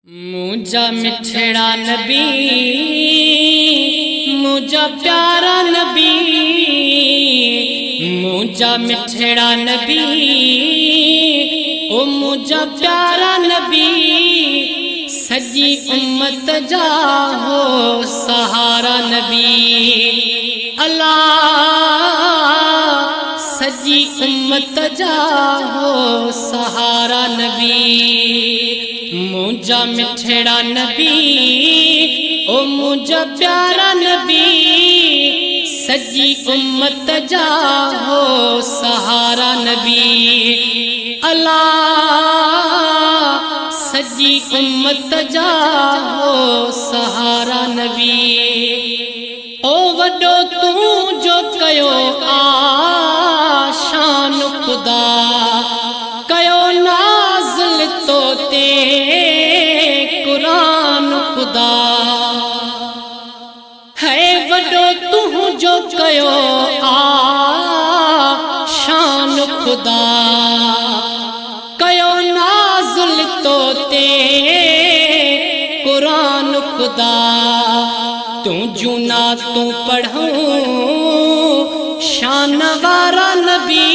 मुझा मिठड़ा नबी, मुझा प्यारा नबी, मुझा मिठड़ा नबी, ओ मुझा प्यारा नबी, सजी उम्मत जा हो सहारा नबी। अल्लाह सजी उम्मत जा हो सहारा नबी। मुझा मिठड़ा नबी, ओ मुझा प्यारा नबी, सजी उम्मत जा हो सहारा नबी। अल्लाह सजी उम्मत जा हो सहारा नबी। ओ वडो तू जो कयो आशान खुदा, कयो नाज़िल तो ते कुरान खुदा। है वडो तू जो कयो आशान खुदा, कयो नाज़िल तो ते कुरान खुदा। तू जुना तू पढ़ूं शान वारा नबी,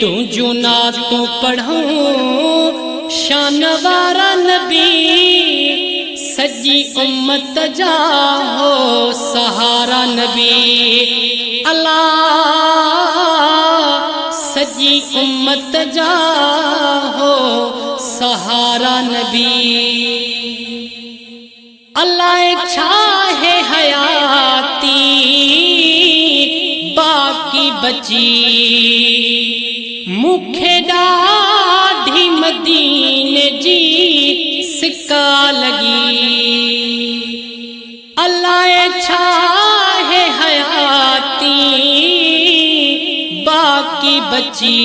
तू जुना तू पढ़ूं शान वारा नबी, सजी उम्मत जा हो सहारा नबी। अल्लाह सजी उम्मत जा हो सहारा नबी। अल्लाह चाहे हयाती बाकी बची, मुखे ॾाढी मदीने जी सिका लगी। अल्लाह चाहे हयाती बाकी बची,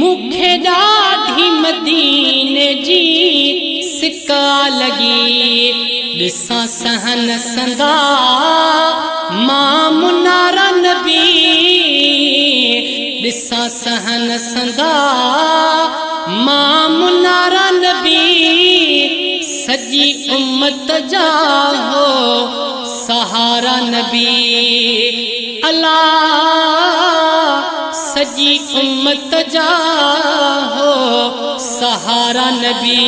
मुखे ॾाढी मदीने जी सिका लगी। ॾिसां सहन संदा मां मुनारा नबी, ॾिसां सहन संदा मां मुनारा नबी, सजी उम्मत जा हो सहारा नबी। अल्लाह सजी उम्मत जा हो सहारा नबी।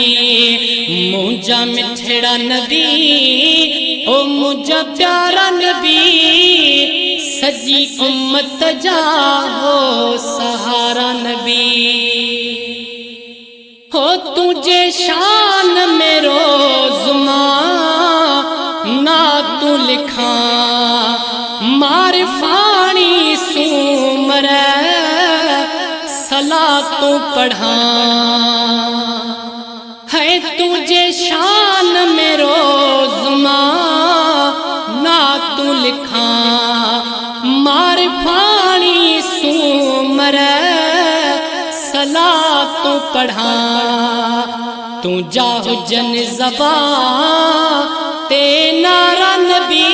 मुझा मिठड़ा नबी, ओ मुझा प्यारा नबी, सजी उम्मत जा हो सहारा नबी। हो तुझे शान में रोज़मा ना तू लिखा, मारिफानी सूमर सला तू पढ़ा। है तुझे शान में रोज़मा ना तू लिखा, मारिफानी सूमर सला तू पढ़ा। तू जा हुजन ज़बा ते नारा नबी,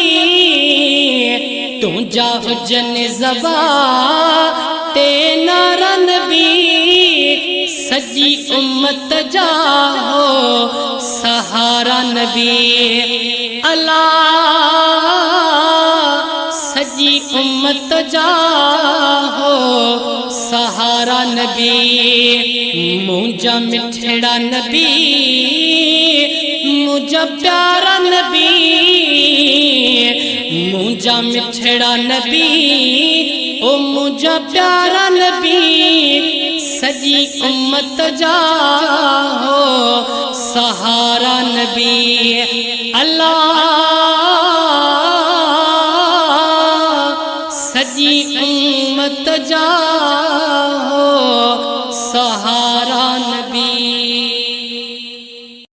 तू जा हुजन ज़बा ते नारा नबी, सजी उम्मत जा हो सहारा नबी। अल्लाह सजी उम्मत जा हो सहारा नबी। मुझा मिठड़ा नबी, मुझा प्यारा नबी, मुझा मिठड़ा नबी, ओ मुझा प्यारा नबी, सजी उम्मत जा हो सहारा नबी। अल्लाह सजी उम्मत जा हो सहारा